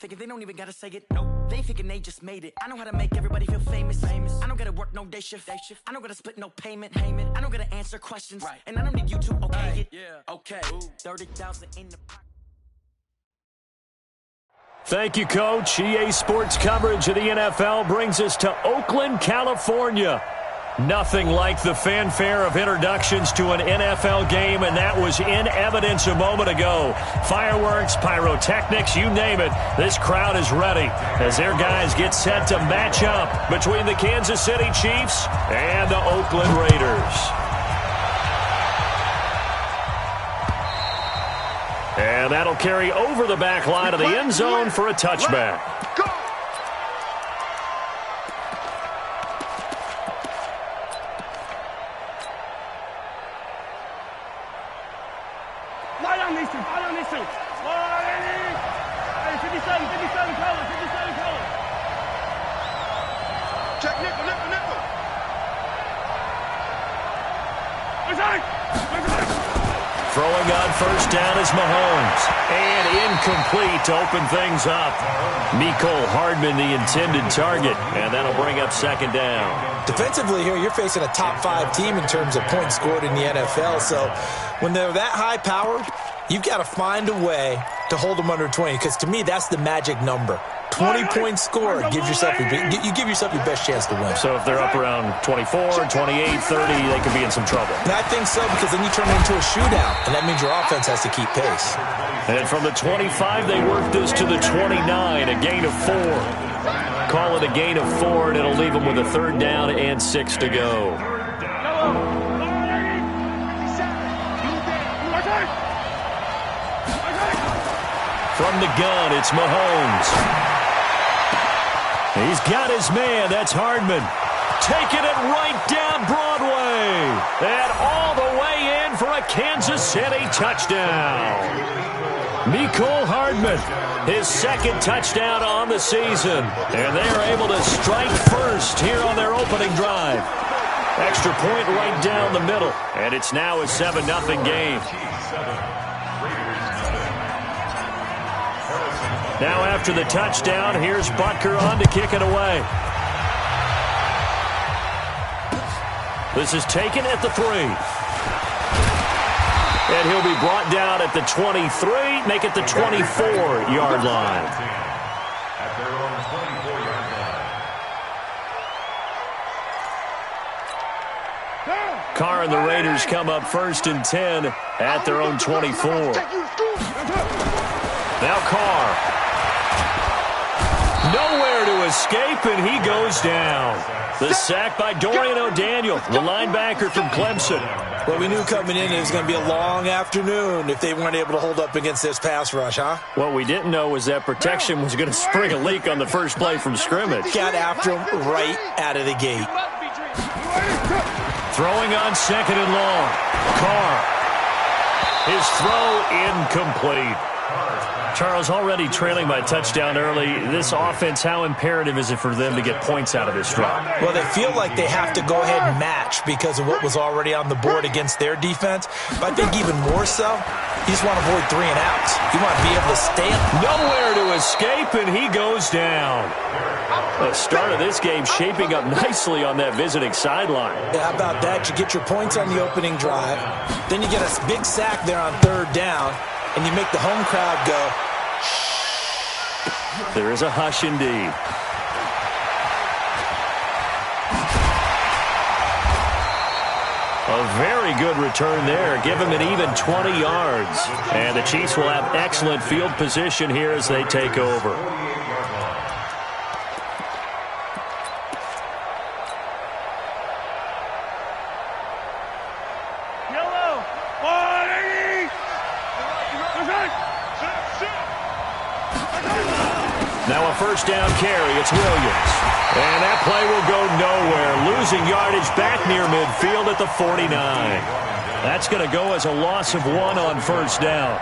Thinking they don't even gotta say it. Nope. They thinking they just made it. I know how to make everybody feel famous. I don't gotta work no day shift. I don't gotta split no payment. I don't gotta answer questions. Right. And I don't need you to okay it. Yeah. Okay. 30,000 in the pocket. Thank you, Coach. EA Sports coverage of the NFL brings us to Oakland, California. Nothing like the fanfare of introductions to an NFL game, and that was in evidence a moment ago. Fireworks, pyrotechnics, you name it. This crowd is ready as their guys get set to match up between the Kansas City Chiefs and the Oakland Raiders. And that'll carry over the back line of the end zone for a touchback. Throwing on first down is Mahomes. And incomplete to open things up. Mecole Hardman, the intended target. And that'll bring up second down. Defensively here, you're facing a top-5 team in terms of points scored in the NFL. So when they're that high-powered, you've got to find a way to hold them under 20. Because to me, that's the magic number. 20 points scored, you give yourself your best chance to win. So if they're up around 24, 28, 30, they could be in some trouble. And I think so, because then you turn it into a shootout, and that means your offense has to keep pace. And from the 25, they work this to the 29, a gain of 4. Call it a gain of 4, and it'll leave them with a third down and 6 to go. From the gun, it's Mahomes. He's got his man. That's Hardman. Taking it right down Broadway. And all the way in for a Kansas City touchdown. Mecole Hardman, his second touchdown on the season. And they are able to strike first here on their opening drive. Extra point right down the middle. And it's now a 7-0 game. Now after the touchdown, here's Butker on to kick it away. This is taken at the 3. And he'll be brought down at the 23, make it the 24-yard line. At their own 24-yard line. Carr and the Raiders come up first and 10 at their own 24. Now Carr. Nowhere to escape, and he goes down. The sack by Dorian O'Daniel, the linebacker from Clemson. Well, we knew coming in it was going to be a long afternoon if they weren't able to hold up against this pass rush, huh? What we didn't know was that protection was going to spring a leak on the first play from scrimmage. Got after him right out of the gate. Throwing on second and long. Carr. His throw incomplete. Charles, already trailing by a touchdown early. This offense, how imperative is it for them to get points out of this drive? Well, they feel like they have to go ahead and match because of what was already on the board against their defense. But I think even more so, you just want to avoid 3 and outs. You want to be able to stay up. Nowhere to escape, and he goes down. The start of this game shaping up nicely on that visiting sideline. Yeah, how about that? You get your points on the opening drive. Then you get a big sack there on third down. And you make the home crowd go, shh. There is a hush indeed. A very good return there. Give him an even 20 yards. And the Chiefs will have excellent field position here as they take over. Now a first down carry. It's Williams. And that play will go nowhere. Losing yardage back near midfield at the 49. That's going to go as a loss of 1 on first down.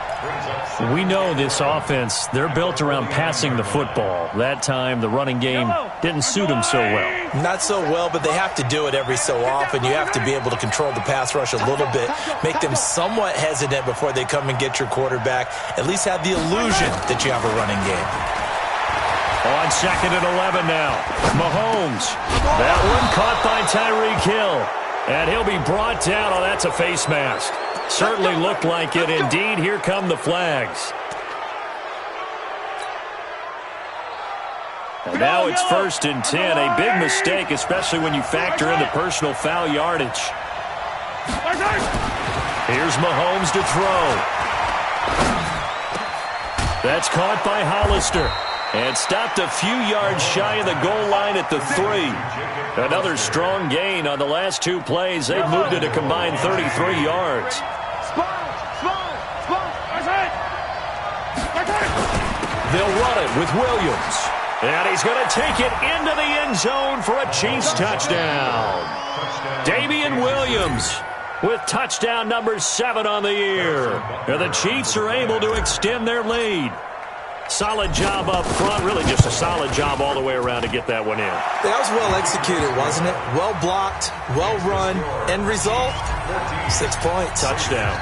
We know this offense, they're built around passing the football. That time, the running game didn't suit them so well. Not so well, but they have to do it every so often. You have to be able to control the pass rush a little bit, make them somewhat hesitant before they come and get your quarterback. At least have the illusion that you have a running game. on 2nd and 11 now. Mahomes. That one caught by Tyreek Hill. And he'll be brought down. Oh, that's a face mask. Certainly looked like it. Indeed, here come the flags. And now it's 1st and 10. A big mistake, especially when you factor in the personal foul yardage. Here's Mahomes to throw. That's caught by Hollister. And stopped a few yards shy of the goal line at the 3. Another strong gain on the last 2 plays. They've moved it a combined 33 yards. They'll run it with Williams. And he's going to take it into the end zone for a Chiefs touchdown. Damian Williams with touchdown number 7 on the year. And the Chiefs are able to extend their lead. Solid job up front. Really just a solid job all the way around to get that one in. That was well executed, wasn't it? Well blocked, well run. End result, 6 points. Touchdown.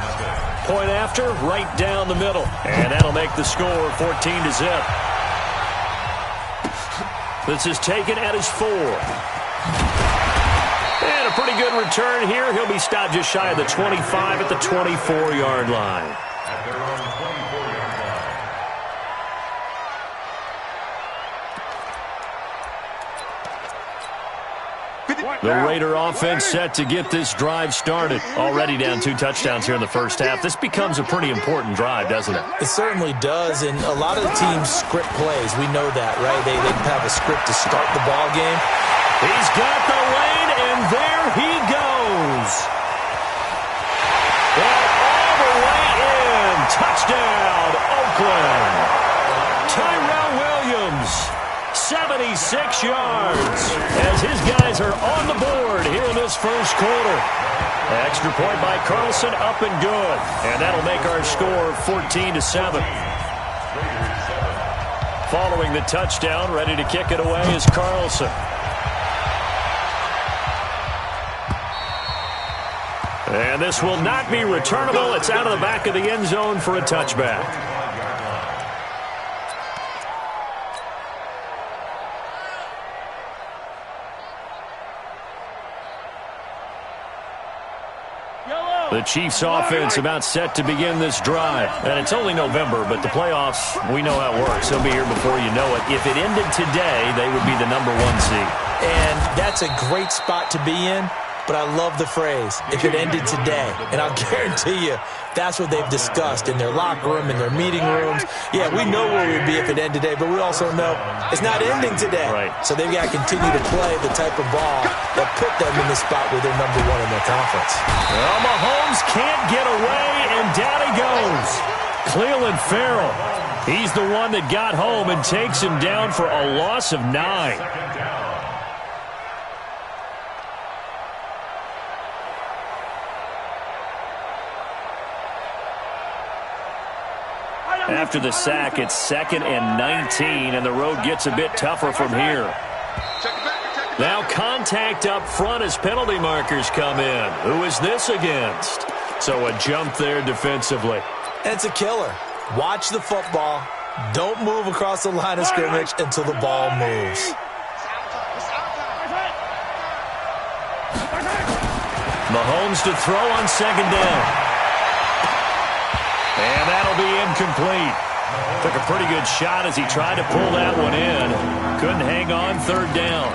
Point after, right down the middle. And that'll make the score 14-0. This is taken at his 4. And a pretty good return here. He'll be stopped just shy of the 25 at the 24-yard line. At their own 24-yard line. The Raider offense set to get this drive started. Already down 2 touchdowns here in the first half. This becomes a pretty important drive, doesn't it? It certainly does, and a lot of the teams script plays. We know that, right? They have a script to start the ball game. He's got the lane, and there he goes. And all the way in. Touchdown, Oakland. Tyrell Williams, 76 yards, as his guys are on the board here in this first quarter. Extra point by Carlson, up and good. And that'll make our score 14-7. Following the touchdown, ready to kick it away is Carlson. And this will not be returnable. It's out of the back of the end zone for a touchback. The Chiefs offense about set to begin this drive. And it's only November, but the playoffs, we know how it works. They'll be here before you know it. If it ended today, they would be the number 1 seed. And that's a great spot to be in. But I love the phrase, if it ended today. And I'll guarantee you, that's what they've discussed in their locker room, in their meeting rooms. Yeah, we know where we'd be if it ended today, but we also know it's not ending today. Right. So they've got to continue to play the type of ball that put them in the spot where they're number 1 in their conference. Well, Mahomes can't get away, and down he goes. Cleveland Farrell, he's the one that got home and takes him down for a loss of 9. After the sack, it's 2nd and 19, and the road gets a bit tougher from here. Now contact up front as penalty markers come in. Who is this against? So a jump there defensively. And it's a killer. Watch the football. Don't move across the line of scrimmage until the ball moves. Mahomes to throw on 2nd down. And that'll be incomplete. Took a pretty good shot as he tried to pull that one in. Couldn't hang on 3rd down.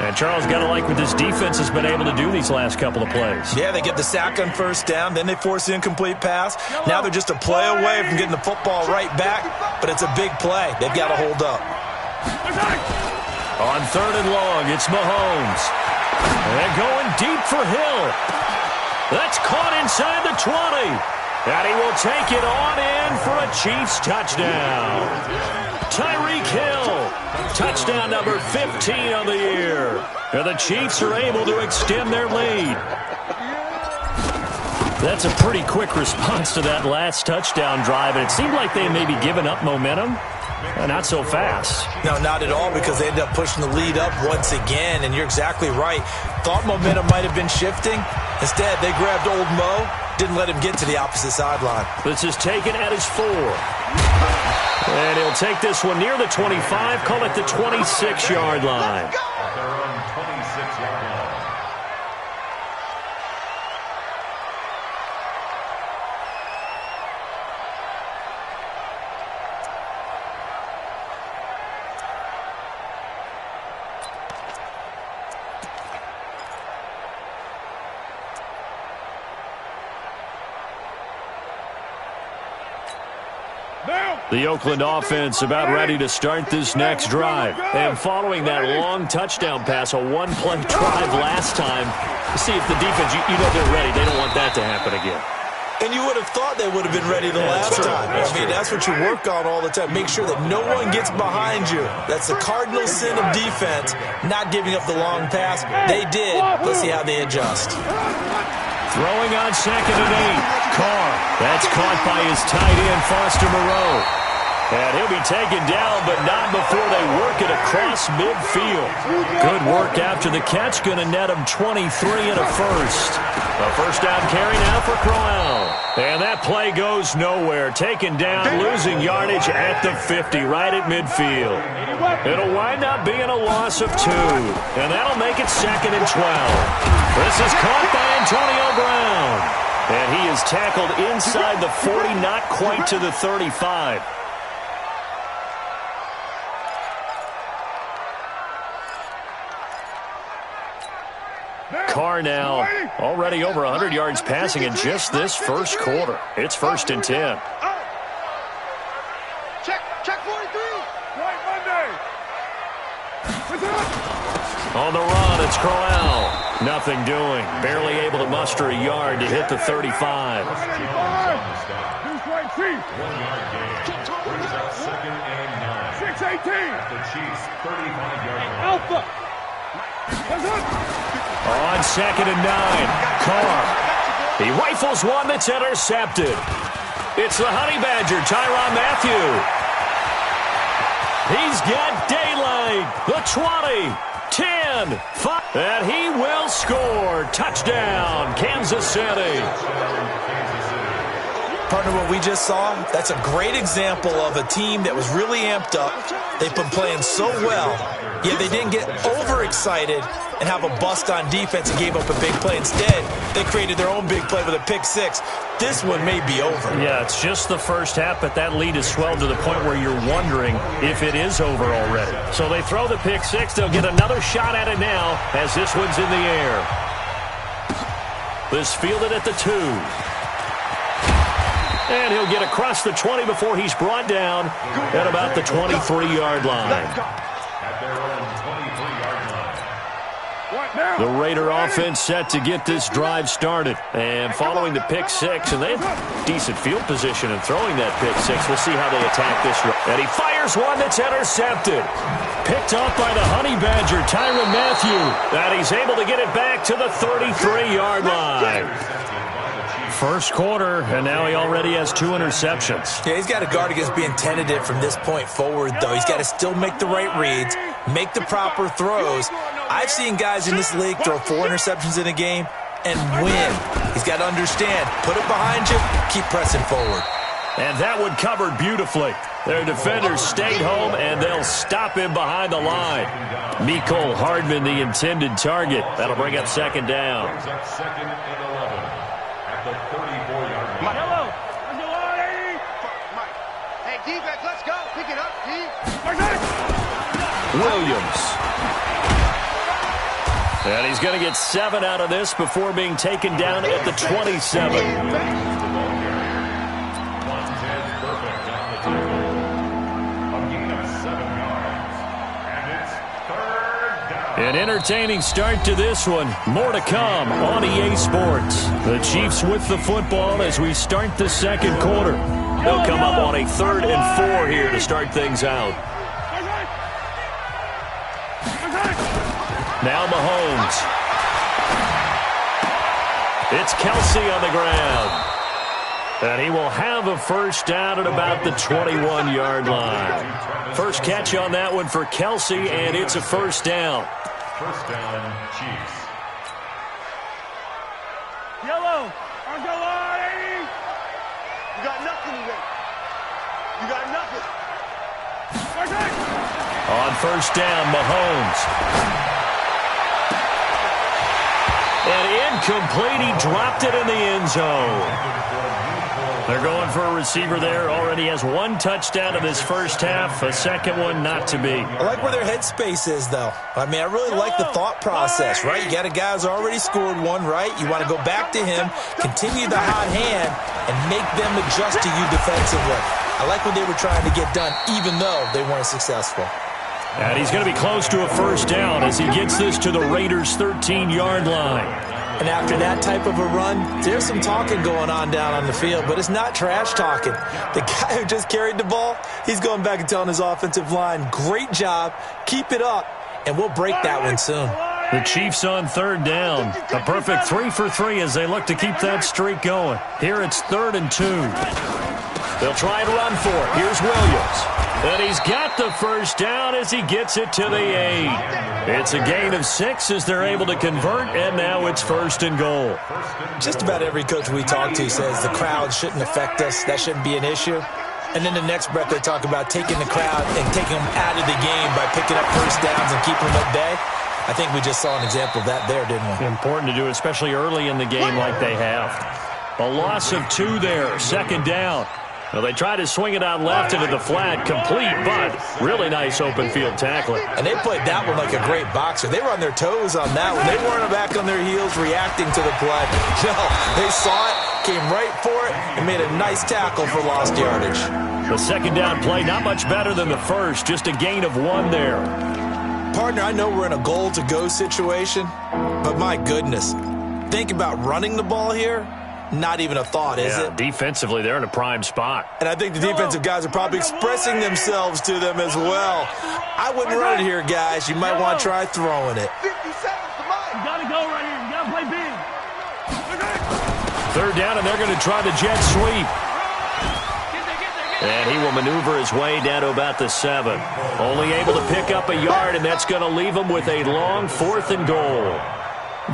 And Charles, got to like what this defense has been able to do these last couple of plays. Yeah, they get the sack on 1st down, then they force the incomplete pass. Now they're just a play away from getting the football right back, but it's a big play. They've got to hold up. On 3rd and long, it's Mahomes. And going deep for Hill. That's caught inside the 20. And he will take it on in for a Chiefs touchdown. Tyreek Hill, touchdown number 15 on the year. And the Chiefs are able to extend their lead. That's a pretty quick response to that last touchdown drive, and it seemed like they may be giving up momentum. Not so fast. No, not at all, because they ended up pushing the lead up once again, and you're exactly right. Thought momentum might have been shifting. Instead, they grabbed old Mo, didn't let him get to the opposite sideline. This is taken at his 4. And he'll take this one near the 25, call it the 26-yard line. At their own 26-yard line. The Oakland offense about ready to start this next drive. And following that long touchdown pass, a one-play drive last time, see if the defense, you know they're ready. They don't want that to happen again. And you would have thought they would have been ready the last time. I mean, that's what you work on all the time. Make sure that no one gets behind you. That's the cardinal sin of defense, not giving up the long pass. They did. Let's see how they adjust. Throwing on 2nd and 8. Carr. That's caught by his tight end, Foster Moreau. And he'll be taken down, but not before they work it across midfield. Good work after the catch. Going to net him 23 and a first. A first down carry now for Crowell. And that play goes nowhere. Taken down, losing yardage at the 50, right at midfield. It'll wind up being a loss of 2. And that'll make it 2nd and 12. This is caught by Antonio Brown. And he is tackled inside the 40, not quite to the 35. Carr now already over 100 yards passing in just this first quarter. It's 1st and 10. Check 43. White Monday. On the run, it's Crowell. Nothing doing. Barely able to muster a yard to hit the 35. 1 yard gain. Brings up 2nd and 9. 6-18. At the Chiefs' 35-yard line. Alpha. On 2nd and 9, Carr. He rifles one that's intercepted. It's the Honey Badger, Tyrann Mathieu. He's got daylight. The 20, 10, 5. And he will score. Touchdown, Kansas City. Partner, what we just saw, that's a great example of a team that was really amped up. They've been playing so well, yet they didn't get overexcited and have a bust on defense and gave up a big play. Instead, they created their own big play with a pick 6. This one may be over. Yeah, it's just the first half, but that lead has swelled to the point where you're wondering if it is over already. So they throw the pick 6. They'll get another shot at it now as this one's in the air. This fielded at the 2. And he'll get across the 20 before he's brought down at about the 23-yard line. At their own 23-yard line. The Raider offense set to get this drive started. And following the pick 6, and they have decent field position in throwing that pick 6. We'll see how they attack this. And he fires one that's intercepted. Picked up by the Honey Badger, Tyrann Mathieu. And he's able to get it back to the 33-yard line. First quarter, and now he already has 2 interceptions. Yeah, he's got to guard against being tentative from this point forward, though. He's got to still make the right reads, make the proper throws. I've seen guys in this league throw 4 interceptions in a game and win. He's got to understand, put it behind you, keep pressing forward. And that one covered beautifully. Their defenders stayed home, and they'll stop him behind the line. Mecole Hardman, the intended target. That'll bring up 2nd down. Brings up 2nd and 11. At the 34-yard line. Hello. Hey, defense, let's go. Pick it up, D. Williams. And he's going to get 7 out of this before being taken down at the 27. An entertaining start to this one. More to come on EA Sports. The Chiefs with the football as we start the second quarter. They'll come up on a 3rd and 4 here to start things out. Now Mahomes. It's Kelsey on the ground. And he will have a first down at about the 21-yard line. First catch on that one for Kelsey, and it's a first down. First down, Chiefs. Yellow. On the line. You got nothing today. You got nothing. first down, Mahomes. And incomplete. He dropped it in the end zone. They're going for a receiver there. Already has one touchdown in this first half. A second one not to be. I like where their headspace is, though. I mean, I really like the thought process, right? You got a guy who's already scored one, right? You want to go back to him, continue the hot hand, and make them adjust to you defensively. I like what they were trying to get done, even though they weren't successful. And he's going to be close to a first down as he gets this to the Raiders' 13-yard line. And after that type of a run, there's some talking going on down on the field, but it's not trash talking. The guy who just carried the ball, he's going back and telling his offensive line, great job, keep it up, and we'll break that one soon. The Chiefs on third down. A perfect 3 for 3 as they look to keep that streak going. Here it's 3rd and 2. They'll try and run for it. Here's Williams. And he's got the first down as he gets it to the 8. It's a gain of 6 as they're able to convert, and now it's 1st and goal. Just about every coach we talk to says the crowd shouldn't affect us. That shouldn't be an issue. And then the next breath they talk about taking the crowd and taking them out of the game by picking up first downs and keeping them at bay. I think we just saw an example of that there, didn't we? Important to do, especially early in the game like they have. A loss of 2 there, 2nd down. Well, they try to swing it out left into the flat, complete, but really nice open field tackling. And they played that one like a great boxer. They were on their toes on that one. They weren't back on their heels reacting to the play. No, they saw it, came right for it, and made a nice tackle for lost yardage. The 2nd down play, not much better than the first, just a gain of 1 there. Partner, I know we're in a goal-to-go situation, but my goodness, think about running the ball here. Not even a thought, is it? Defensively, they're in a prime spot. And I think the defensive guys are probably expressing themselves to them as well. I wouldn't run it here, guys. You might want to try throwing it. 50 seconds to mine. You got to go right here. You got to play big. 3rd down, and they're going to try the jet sweep. And he will maneuver his way down to about the 7. Only able to pick up a yard, and that's going to leave him with a long 4th and goal.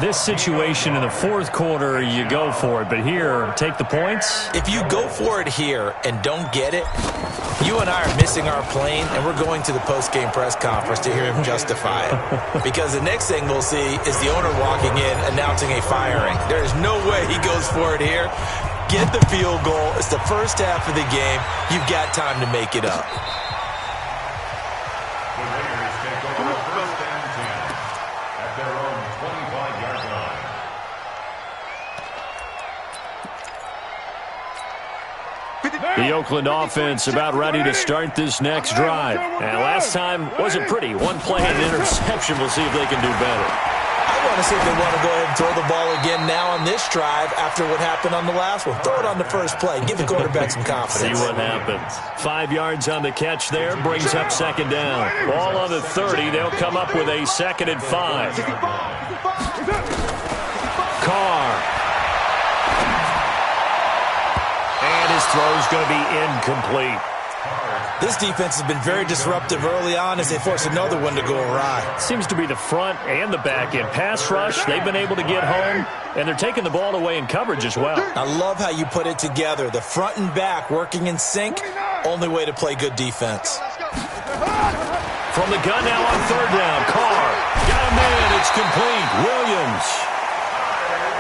This situation in the 4th quarter, you go for it. But here, take the points. If you go for it here and don't get it, you and I are missing our plane, and we're going to the post-game press conference to hear him justify it. Because the next thing we'll see is the owner walking in announcing a firing. There is no way he goes for it here. Get the field goal. It's the first half of the game. You've got time to make it up. The Oakland offense about ready to start this next drive. And last time wasn't pretty. One play and an interception. We'll see if they can do better. I want to see if they want to go ahead and throw the ball again now on this drive after what happened on the last one. Throw it on the first play. Give the quarterback some confidence. See what happens. 5 yards on the catch there. Brings up 2nd down. Ball on the 30. They'll come up with a 2nd and 5. Carr. And his throw is going to be incomplete. This defense has been very disruptive early on as they force another one to go awry. Seems to be the front and the back end. Pass rush, they've been able to get home, and they're taking the ball away in coverage as well. I love how you put it together. The front and back working in sync, only way to play good defense. From the gun now on 3rd down. Carr got a man. It's complete. Williams.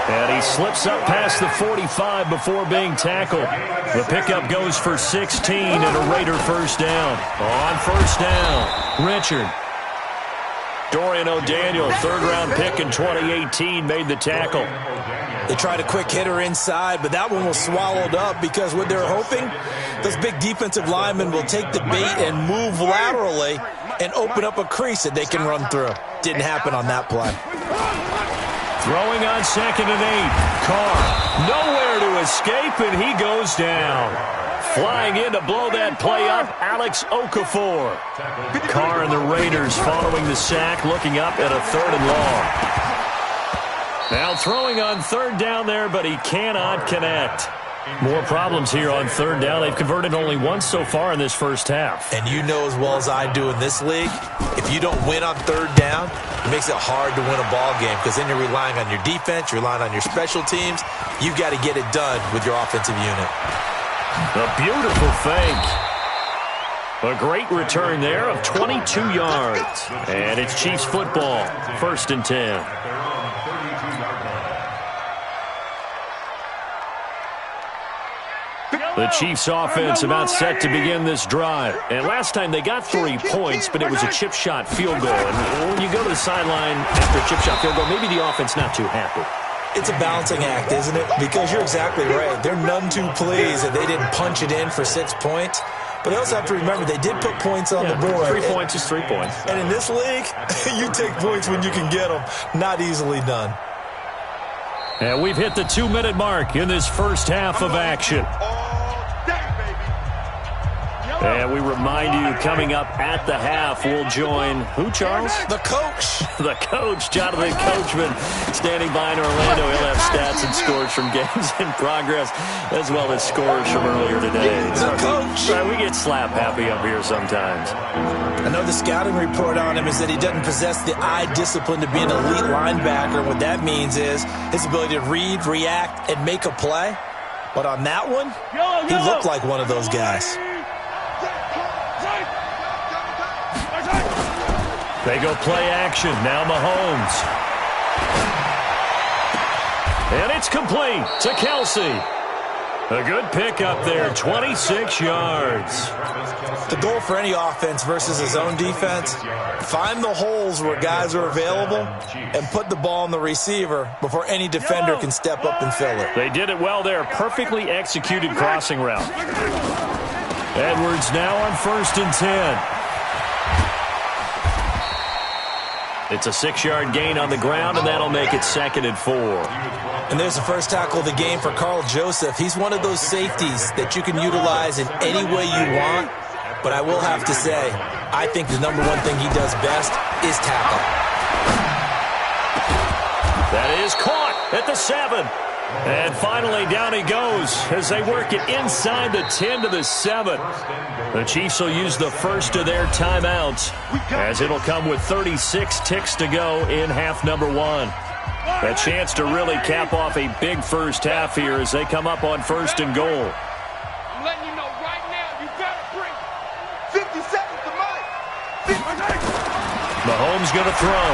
And he slips up past the 45 before being tackled. The pickup goes for 16 and a Raider first down. On 1st down, Richard. Dorian O'Daniel, 3rd-round pick in 2018, made the tackle. They tried a quick hitter inside, but that one was swallowed up because what they're hoping, those big defensive linemen will take the bait and move laterally and open up a crease that they can run through. Didn't happen on that play. Throwing on 2nd and 8. Carr, nowhere to escape, and he goes down. Flying in to blow that play up, Alex Okafor. Carr and the Raiders following the sack, looking up at a 3rd and long. Now throwing on 3rd down there, but he cannot connect. More problems here on 3rd down. They've converted only once so far in this first half. And you know as well as I do in this league, if you don't win on 3rd down, it makes it hard to win a ball game because then you're relying on your defense, you're relying on your special teams. You've got to get it done with your offensive unit. A beautiful fake. A great return there of 22 yards. And it's Chiefs football, 1st and 10. The Chiefs offense about set to begin this drive. And last time they got 3 points, but it was a chip shot field goal. And when you go to the sideline after a chip shot field goal, maybe the offense not too happy. It's a balancing act, isn't it? Because you're exactly right. They're none too pleased that they didn't punch it in for 6 points. But they also have to remember they did put points on the board. 3 points is 3 points. And in this league, you take points when you can get them. Not easily done. And we've hit the 2-minute mark in this first half of action. And we remind you, coming up at the half, we'll join who, Charles? The coach. The coach, Jonathan Coachman, standing by in Orlando. He'll have stats and scores from games in progress, as well as scores from earlier today. The coach. Right, we get slap happy up here sometimes. I know the scouting report on him is that he doesn't possess the eye discipline to be an elite linebacker. And what that means is his ability to read, react, and make a play. But on that one, he looked like one of those guys. They go play action. Now Mahomes. And it's complete to Kelsey. A good pick up there, 26 yards. The goal for any offense versus his own defense, find the holes where guys are available and put the ball on the receiver before any defender can step up and fill it. They did it well there. Perfectly executed crossing route. Edwards now on 1st and 10. It's a 6-yard gain on the ground, and that'll make it 2nd and 4. And there's the first tackle of the game for Carl Joseph. He's one of those safeties that you can utilize in any way you want. But I will have to say, I think the number one thing he does best is tackle. That is caught at the 7. And finally, down he goes as they work it inside the 10 to the 7. The Chiefs will use the first of their timeouts as it'll come with 36 ticks to go in half number 1. A chance to really cap off a big first half here as they come up on 1st and goal. I'm letting you know right now, you better bring 50 seconds to mine. Mahomes going to throw.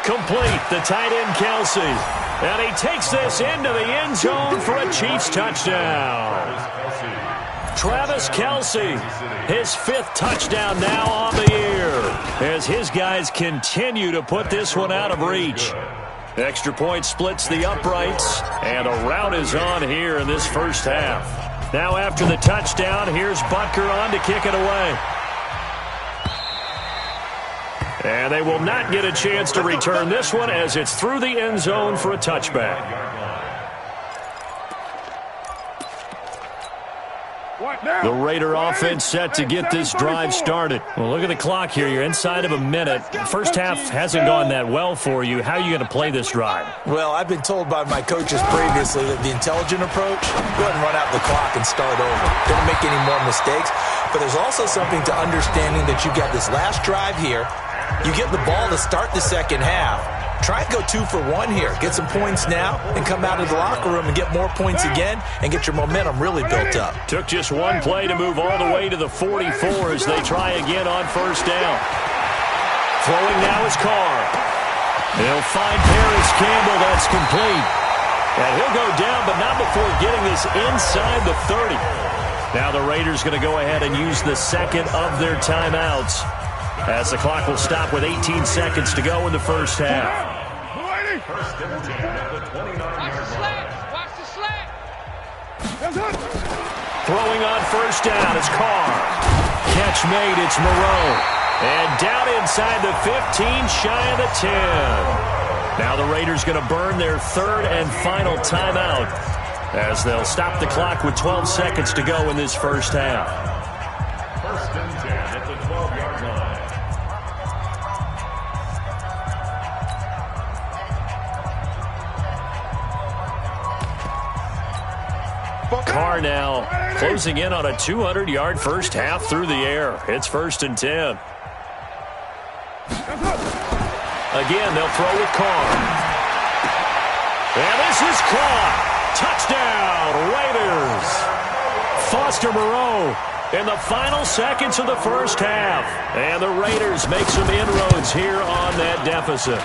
Complete, the tight end Kelsey. And he takes this into the end zone for a Chiefs touchdown. Travis Kelce, his 5th touchdown now on the year, as his guys continue to put this one out of reach. Extra point splits the uprights, and a rout is on here in this first half. Now after the touchdown, here's Butker on to kick it away. And they will not get a chance to return this one as it's through the end zone for a touchback. The Raider offense set to get this drive started. Well, look at the clock here. You're inside of a minute. First half hasn't gone that well for you. How are you going to play this drive? Well, I've been told by my coaches previously that the intelligent approach, go ahead and run out the clock and start over. Don't make any more mistakes. But there's also something to understanding that you get this last drive here. You get the ball to start the second half. Try and go 2 for 1 here. Get some points now and come out of the locker room and get more points again and get your momentum really built up. Took just one play to move all the way to the 44 as they try again on 1st down. Throwing now is Carr. They'll find Paris Campbell. That's complete. And he'll go down, but not before getting this inside the 30. Now the Raiders going to go ahead and use the 2nd of their timeouts, as the clock will stop with 18 seconds to go in the first half. First and 10 at the 29-yard line. Watch the slack. Throwing on 1st down is Carr. Catch made, it's Moreau. And down inside the 15, shy of the 10. Now the Raiders going to burn their 3rd and final timeout, as they'll stop the clock with 12 seconds to go in this first half. First and 10 at the 12-yard line. Carr now closing in on a 200-yard first half through the air. It's 1st and 10. Again, they'll throw with Carr. And this is caught. Touchdown, Raiders. Foster Moreau in the final seconds of the first half. And the Raiders make some inroads here on that deficit.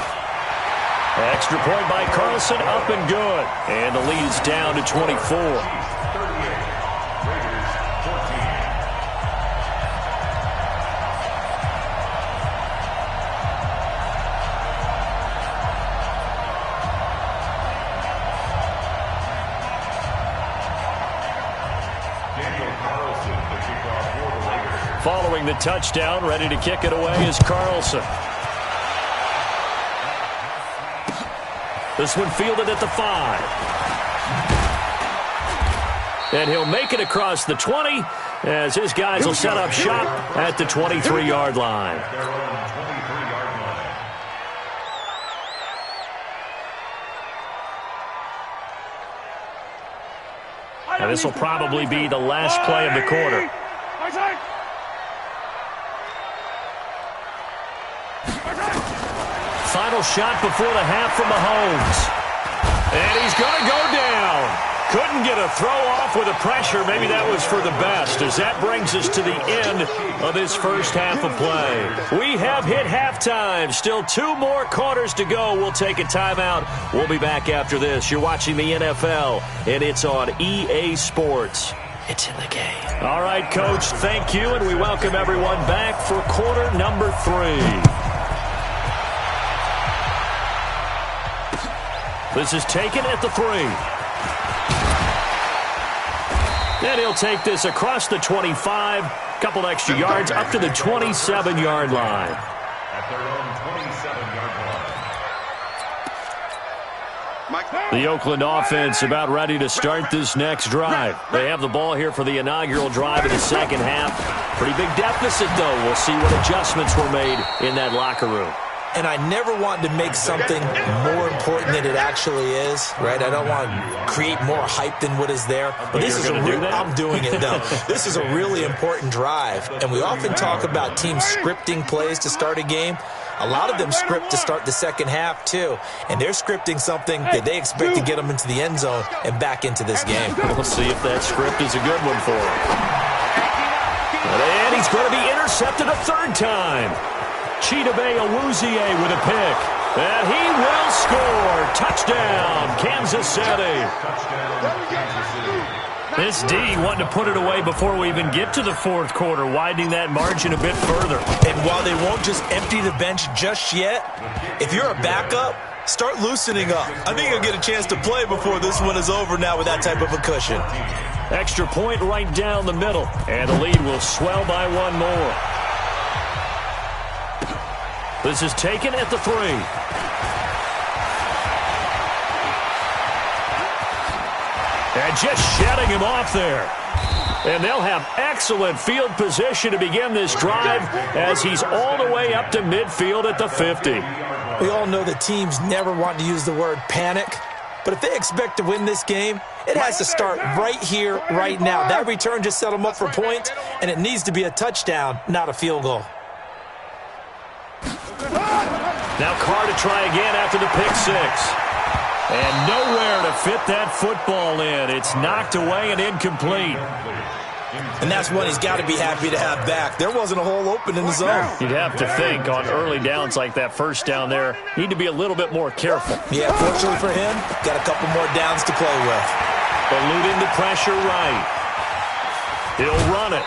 Extra point by Carlson, up and good. And the lead is down to 24. Following the touchdown, ready to kick it away is Carlson. This one fielded at the 5. And he'll make it across the 20 as his guys will set up shop at the 23-yard line. And this will probably be the last play of the quarter. Final shot before the half from Mahomes. And he's going to go down. Couldn't get a throw off with the pressure. Maybe that was for the best, as that brings us to the end of this first half of play. We have hit halftime. Still 2 more quarters to go. We'll take a timeout. We'll be back after this. You're watching the NFL, and it's on EA Sports. It's in the game. All right, Coach, thank you, and we welcome everyone back for quarter number 3. This is taken at the 3. And he'll take this across the 25. Couple extra yards up to the 27-yard line. At their own 27-yard line. The Oakland offense about ready to start this next drive. They have the ball here for the inaugural drive in the second half. Pretty big deficit, though. We'll see what adjustments were made in that locker room. And I never want to make something more important than it actually is, right? I don't want to create more hype than what is there. But this is I'm doing it, though. This is a really important drive. And we often talk about teams scripting plays to start a game. A lot of them script to start the second half, too. And they're scripting something that they expect to get them into the end zone and back into this game. We'll see if that script is a good one for him. And he's going to be intercepted a 3rd time. Chidobe Awuzie with a pick. And he will score. Touchdown, Kansas City. This D wanting to put it away before we even get to the 4th quarter, widening that margin a bit further. And while they won't just empty the bench just yet, if you're a backup, start loosening up. I think you'll get a chance to play before this one is over now with that type of a cushion. Extra point right down the middle. And the lead will swell by 1 more. This is taken at the 3. And just shedding him off there. And they'll have excellent field position to begin this drive as he's all the way up to midfield at the 50. We all know that teams never want to use the word panic. But if they expect to win this game, it has to start right here, right now. That return just set them up for points, and it needs to be a touchdown, not a field goal. Now Carr to try again after the pick 6. And nowhere to fit that football in. It's knocked away and incomplete. And that's one he's got to be happy to have back. There wasn't a hole open in the zone. You'd have to think on early downs like that first down there, need to be a little bit more careful. Yeah, fortunately for him, got a couple more downs to play with. Eluding the pressure right. He'll run it.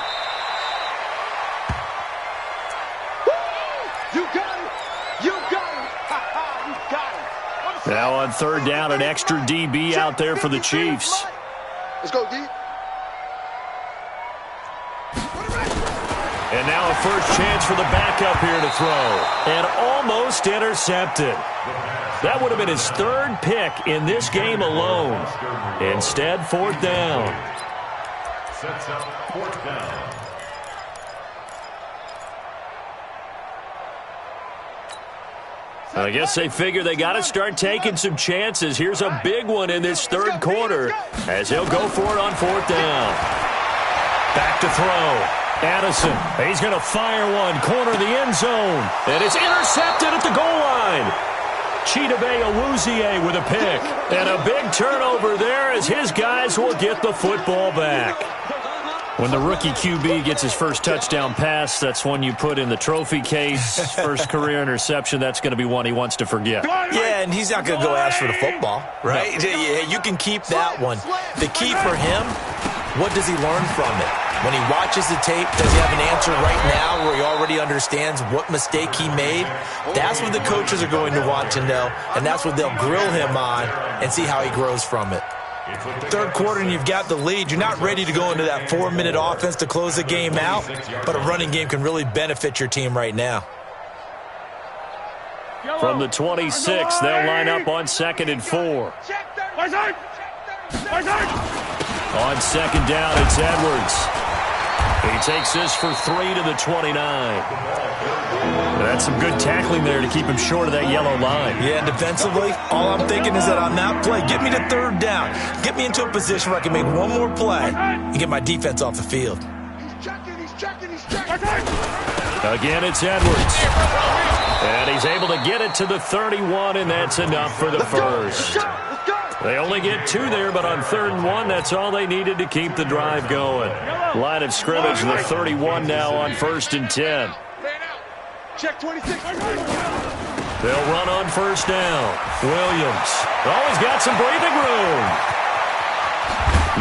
Now on 3rd down, an extra DB out there for the Chiefs. Let's go, D. And now a first chance for the backup here to throw. And almost intercepted. That would have been his 3rd pick in this game alone. Instead, 4th down. Sets up 4th down. I guess they figure they got to start taking some chances. Here's a big one in this 3rd quarter as he'll go for it on 4th down. Back to throw. Addison, he's going to fire one, corner of the end zone. And it's intercepted at the goal line. Chidobe Awuzie with a pick. And a big turnover there as his guys will get the football back. When the rookie QB gets his first touchdown pass, that's one you put in the trophy case. First career interception, that's going to be one he wants to forget. Yeah, and he's not going to go ask for the football, right? No. Yeah, you can keep that one. The key for him, what does he learn from it? When he watches the tape, does he have an answer right now where he already understands what mistake he made? That's what the coaches are going to want to know, and that's what they'll grill him on and see how he grows from it. Third quarter and you've got the lead. You're not ready to go into that 4-minute offense to close the game out, but a running game can really benefit your team right now. From the 26, they'll line up on 2nd and 4. On second down, it's Edwards. He takes this for 3 to the 29. That's some good tackling there to keep him short of that yellow line. Yeah, and defensively, all I'm thinking is that on that play, get me to 3rd down. Get me into a position where I can make one more play and get my defense off the field. He's checking. Again, it's Edwards. And he's able to get it to the 31, and that's enough for the first. They only get 2 there, but on 3rd and 1, that's all they needed to keep the drive going. Line of scrimmage, the 31 now on 1st and 10. Check 26. They'll run on 1st down. Williams. He's got some breathing room.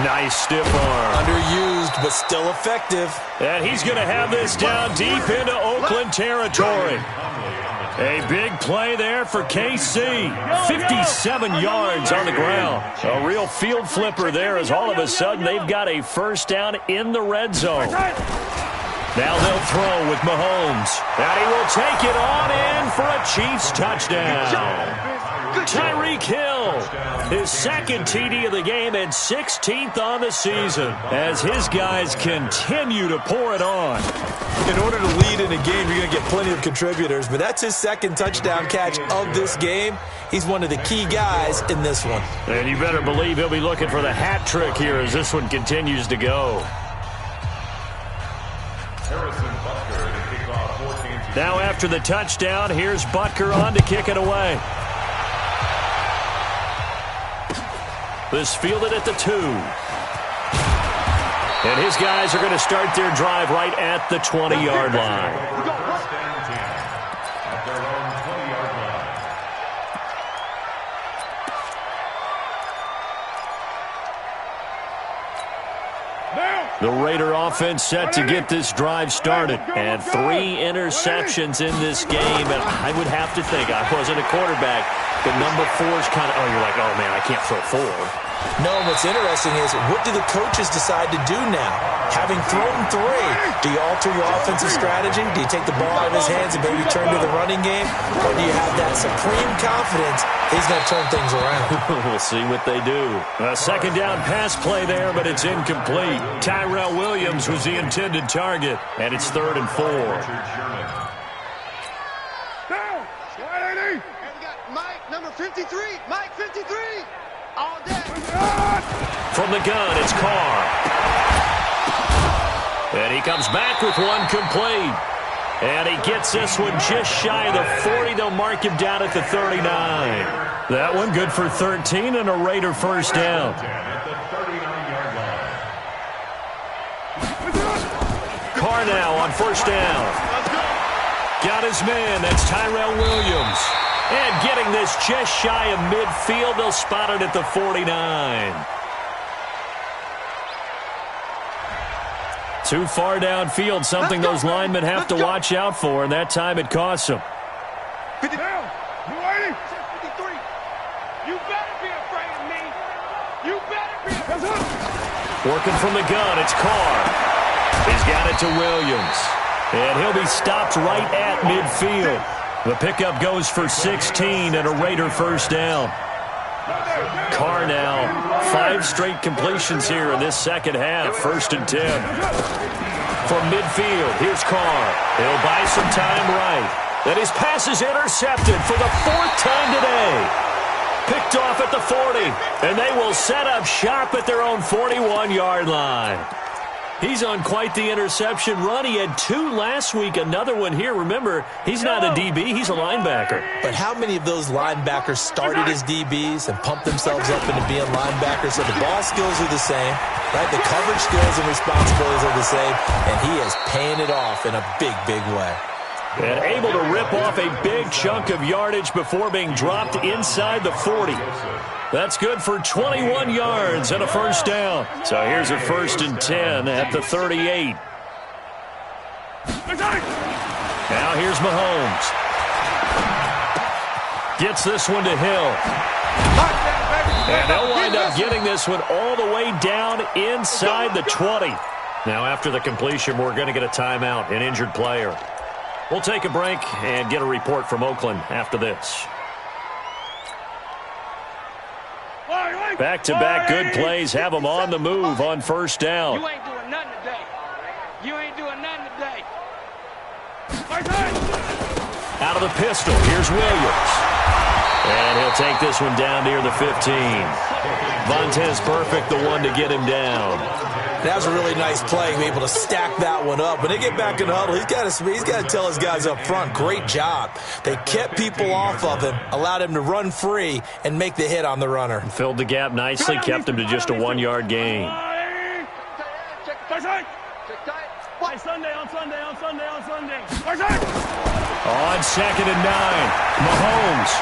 Nice stiff arm. Underused, but still effective. And he's going to have this down deep into Oakland territory. A big play there for KC. 57 yards on the ground. A real field flipper there as all of a sudden they've got a first down in the red zone. Now they'll throw with Mahomes. And he will take it on in for a Chiefs touchdown. Tyreek Hill, his 2nd TD of the game and 16th on the season as his guys continue to pour it on. In order to lead in a game, you're going to get plenty of contributors, but that's his 2nd touchdown catch of this game. He's one of the key guys in this one. And you better believe he'll be looking for the hat trick here as this one continues to go. Now after the touchdown, here's Butker on to kick it away. This fielded at the 2. And his guys are going to start their drive right at the 20-yard line. The Raider offense set to get this drive started. And 3 interceptions in this game. And I would have to think, I wasn't a quarterback, but number 4's kind of, you're like, oh, man, I can't throw 4. No, what's interesting is, what do the coaches decide to do now? Having thrown 3, do you alter your offensive strategy? Do you take the ball out of his hands and maybe turn to the running game? Or do you have that supreme confidence he's going to turn things around? We'll see what they do. A 2nd down pass play there, but it's incomplete. Tyrell Williams was the intended target, and it's 3rd and 4. Down. Slide 80. And we got Mike, number 53. Mike, 53. All day. From the gun, it's Carr. And he comes back with one complete. And he gets this one just shy of the 40. They'll mark him down at the 39. That one good for 13 and a Raider first down. Carr now on 1st down. Got his man. That's Tyrell Williams. And getting this just shy of midfield, they'll spot it at the 49. Too far downfield, something those linemen have to watch out for, and that time it costs them. 50 down. You ready? 53. You better be afraid of me. You better be afraid of me. Working from the gun, it's Carr. He's got it to Williams. And he'll be stopped right at midfield. The pickup goes for 16 and a Raider first down. Carr now, 5 straight completions here in this second half. 1st and 10. From midfield, here's Carr. He'll buy some time right. And his pass is intercepted for the 4th time today. Picked off at the 40. And they will set up shop at their own 41-yard line. He's on quite the interception run. He had 2 last week, another one here. Remember, he's not a DB, he's a linebacker. But how many of those linebackers started as DBs and pumped themselves up into being linebackers? So the ball skills are the same, right? The coverage skills and responsibilities are the same, and he is paying it off in a big, big way. And able to rip off a big chunk of yardage before being dropped inside the 40. That's good for 21 yards and a first down. So here's a 1st and 10 at the 38. Now here's Mahomes. Gets this one to Hill. And they'll wind up getting this one all the way down inside the 20. Now after the completion, we're going to get a timeout, an injured player. We'll take a break and get a report from Oakland after this. Back-to-back good plays have them on the move on first down. You ain't doing nothing today. You ain't doing nothing today. Out of the pistol, here's Williams. And he'll take this one down near the 15. Vontez Perfect, the one to get him down. That was a really nice play, able to stack that one up. When they get back in the huddle, he's got to tell his guys up front, great job. They kept people off of him, allowed him to run free, and make the hit on the runner. Filled the gap nicely, kept him to just a 1-yard gain. Sunday. On 2nd and 9, Mahomes.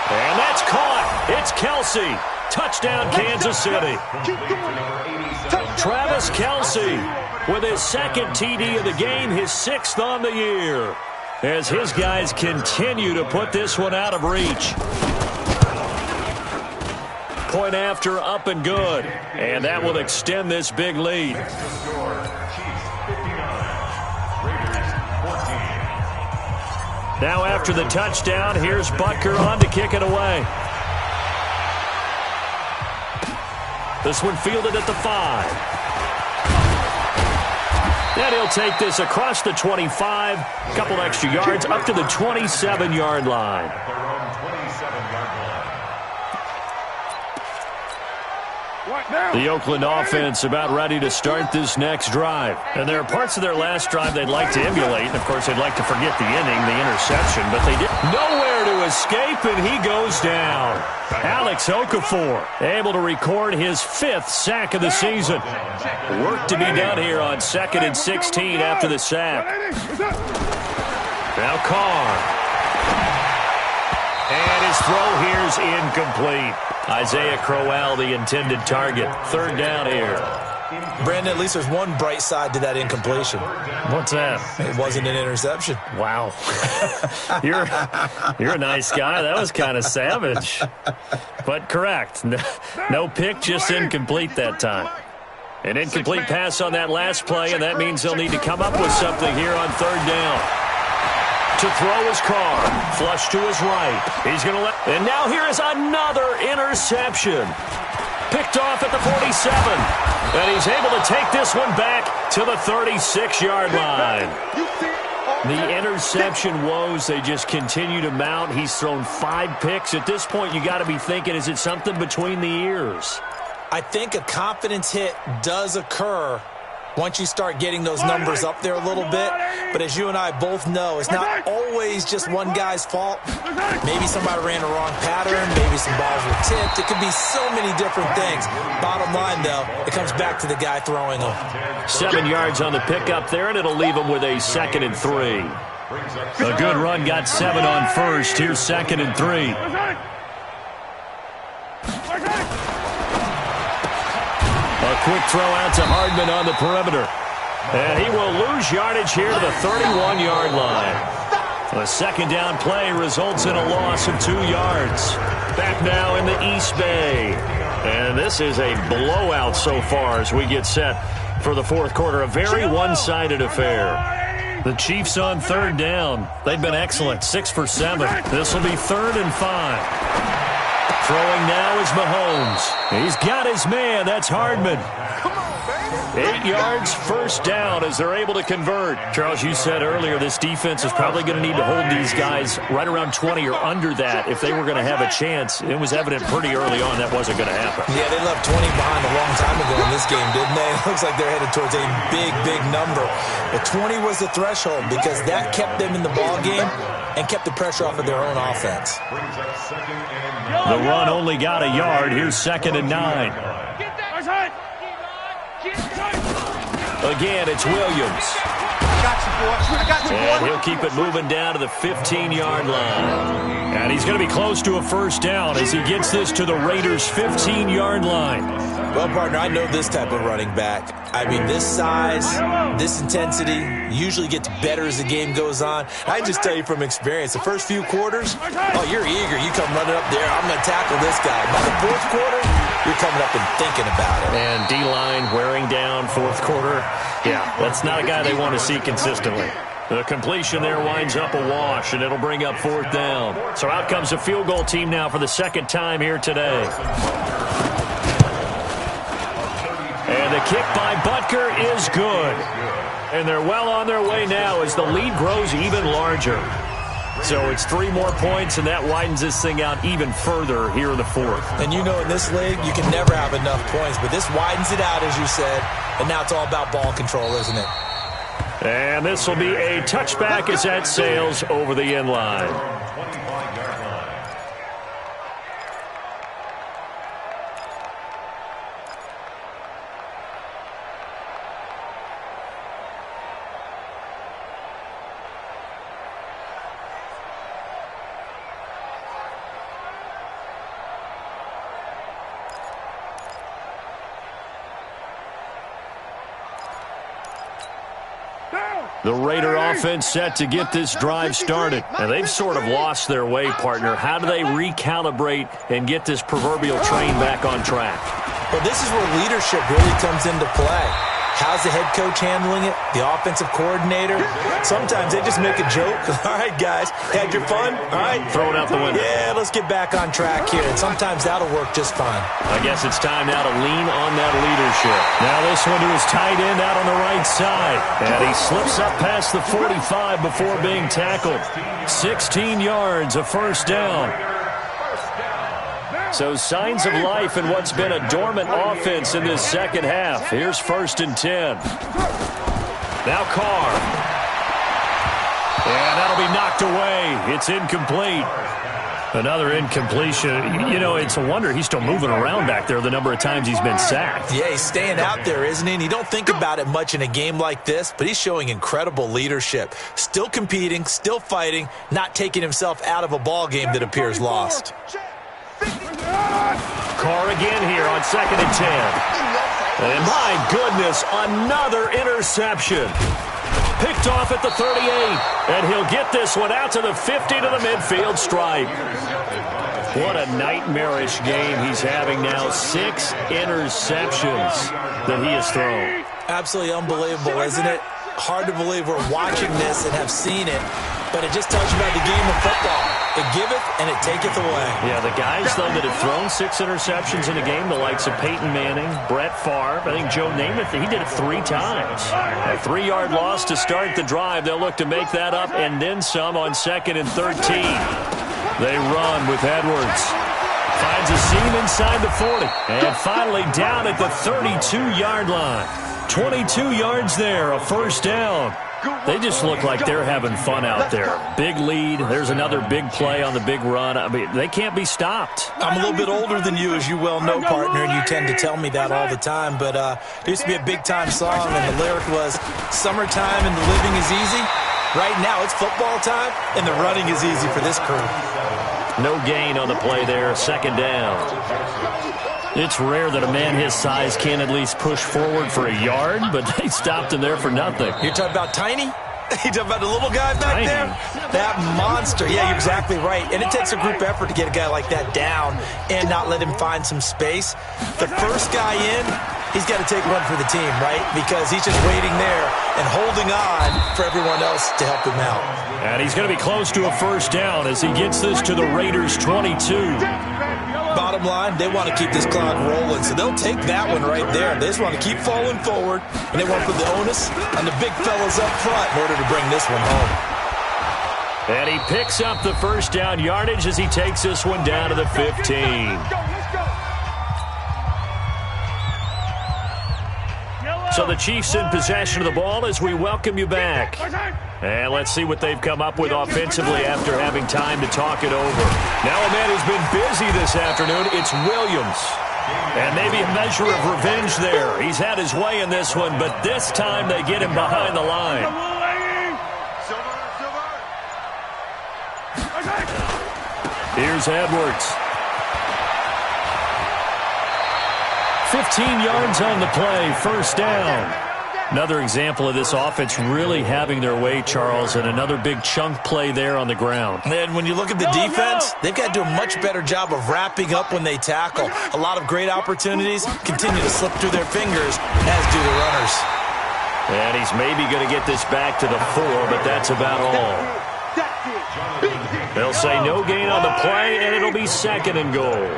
And that's caught. It's Kelsey. Touchdown, Kansas City. Travis Kelsey with his 2nd TD of the game, his 6th on the year, as his guys continue to put this one out of reach. Point after, up and good. And that will extend this big lead. Now after the touchdown, here's Butker on to kick it away. This one fielded at the 5. And he'll take this across the 25, a couple extra yards, up to the 27-yard line. The Oakland offense about ready to start this next drive. And there are parts of their last drive they'd like to emulate. And, of course, they'd like to forget the inning, the interception. But they did nowhere to escape, and he goes down. Alex Okafor able to record his 5th sack of the season. Work to be done here on 2nd and 16 after the sack. Now Carr. And his throw here's incomplete. Isaiah Crowell, the intended target. 3rd down here. Brandon, at least there's one bright side to that incompletion. What's that? It wasn't an interception. Wow. You're a nice guy. That was kind of savage. But correct. No pick, just incomplete that time. An incomplete pass on that last play, and that means they'll need to come up with something here on 3rd down. To throw his Carr. Flush to his right. He's going to let... And now here is another interception. Picked off at the 47. And he's able to take this one back to the 36-yard line. The interception woes, they just continue to mount. He's thrown 5 picks. At this point, you got to be thinking, is it something between the ears? I think a confidence hit does occur once you start getting those numbers up there a little bit. But as you and I both know, it's not always just one guy's fault. Maybe somebody ran a wrong pattern. Maybe some balls were tipped. It could be so many different things. Bottom line, though, it comes back to the guy throwing them. 7 yards on the pickup there, and it'll leave him with a 2nd and 3. A good run got 7 on first. Here's 2nd and 3. A quick throw out to Hardman on the perimeter. And he will lose yardage here to the 31-yard line. A 2nd down play results in a loss of 2 yards. Back now in the East Bay. And this is a blowout so far as we get set for the 4th quarter. A very one-sided affair. The Chiefs on 3rd down. They've been excellent. 6 for 7. This will be 3rd and 5. Throwing now is Mahomes. He's got his man. That's Hardman. Come on, baby. 8 yards, first down as they're able to convert. Charles, you said earlier this defense is probably going to need to hold these guys right around 20 or under that if they were going to have a chance. It was evident pretty early on that wasn't going to happen. Yeah, they left 20 behind a long time ago in this game, didn't they? It looks like they're headed towards a big, big number. But 20 was the threshold because that kept them in the ball game and kept the pressure off of their own offense. The run only got a yard. Here's 2nd and 9. Again, it's Williams. I got you, boy. And he'll keep it moving down to the 15-yard line. And he's going to be close to a first down as he gets this to the Raiders' 15-yard line. Well, partner, I know this type of running back. I mean, this size, this intensity usually gets better as the game goes on. I just tell you from experience, the first few quarters, oh, you're eager. You come running up there, I'm going to tackle this guy. By the fourth quarter, you're coming up and thinking about it. And D-line wearing down fourth quarter. Yeah, that's not a guy they want to see consistently. The completion there winds up a wash, and it'll bring up 4th down. So out comes the field goal team now for the second time here today. And the kick by Butker is good. And they're well on their way now as the lead grows even larger. So it's 3 more points, and that widens this thing out even further here in the 4th. And you know in this league, you can never have enough points, but this widens it out, as you said, and now it's all about ball control, isn't it? And this will be a touchback as that sails over the end line. The Raider offense set to get this drive started. And they've sort of lost their way, partner. How do they recalibrate and get this proverbial train back on track? Well, this is where leadership really comes into play. How's the head coach handling it? The offensive coordinator? Sometimes they just make a joke. All right, guys, had your fun? All right. Throw it out the window. Yeah, let's get back on track here. And sometimes that'll work just fine. I guess it's time now to lean on that leadership. Now this one to his tight end out on the right side. And he slips up past the 45 before being tackled. 16 yards, a first down. So signs of life in what's been a dormant offense in this second half. Here's 1st and 10. Now Carr. And that'll be knocked away. It's incomplete. Another incompletion. You know, it's a wonder he's still moving around back there the number of times he's been sacked. Yeah, he's staying out there, isn't he? And you don't think about it much in a game like this, but he's showing incredible leadership. Still competing, still fighting, not taking himself out of a ball game that appears lost. Carr again here on 2nd and 10. And my goodness, another interception. Picked off at the 38. And he'll get this one out to the 50 to the midfield stripe. What a nightmarish game he's having now. 6 interceptions that he has thrown. Absolutely unbelievable, isn't it? Hard to believe we're watching this and have seen it, but it just tells you about the game of football. It giveth and it taketh away. Yeah, the guys, though, that have thrown 6 interceptions in a game, the likes of Peyton Manning, Brett Favre, I think Joe Namath, he did it 3 times. A 3-yard loss to start the drive. They'll look to make that up and then some on 2nd and 13. They run with Edwards. Finds a seam inside the 40. And finally down at the 32-yard line. 22 yards there, a first down. They just look like they're having fun out there. Big lead. There's another big play on the big run. I mean, they can't be stopped. I'm a little bit older than you, as you well know, partner, and you tend to tell me that all the time. But there used to be a big-time song, and the lyric was, "Summertime and the living is easy." Right now, it's football time, and the running is easy for this crew. No gain on the play there. 2nd down. It's rare that a man his size can at least push forward for a yard, but they stopped him there for nothing. You're talking about Tiny? You talking about the little guy back there? That monster. Yeah, you're exactly right. And it takes a group effort to get a guy like that down and not let him find some space. The first guy in, he's got to take one for the team, right? Because he's just waiting there and holding on for everyone else to help him out. And he's going to be close to a first down as he gets this to the Raiders' 22. bottom line, they want to keep this clock rolling, so they'll take that one right there. They just want to keep falling forward, and they want to put the onus on the big fellas up front in order to bring this one home. And he picks up the first down yardage as he takes this one down to the 15. Let's go. So the Chiefs in possession of the ball as we welcome you back. And let's see what they've come up with offensively after having time to talk it over. Now a man who's been busy this afternoon, it's Williams. And maybe a measure of revenge there. He's had his way in this one, but this time they get him behind the line. Here's Edwards. 15 yards on the play, first down. Another example of this offense really having their way, Charles, and another big chunk play there on the ground. And when you look at the defense, they've got to do a much better job of wrapping up when they tackle. A lot of great opportunities continue to slip through their fingers, as do the runners. And he's maybe going to get this back to the 4, but that's about all. They'll say no gain on the play, and it'll be second and goal.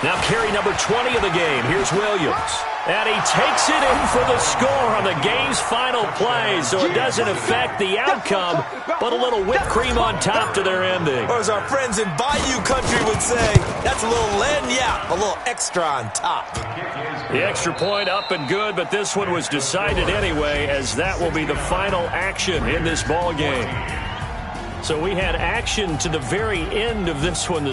Now carry number 20 of the game. Here's Williams. And he takes it in for the score on the game's final play, so it doesn't affect the outcome, but a little whipped cream on top to their ending. Or as our friends in Bayou Country would say, that's a little lagniappe, a little extra on top. The extra point up and good, but this one was decided anyway, as that will be the final action in this ball game. So we had action to the very end of this one.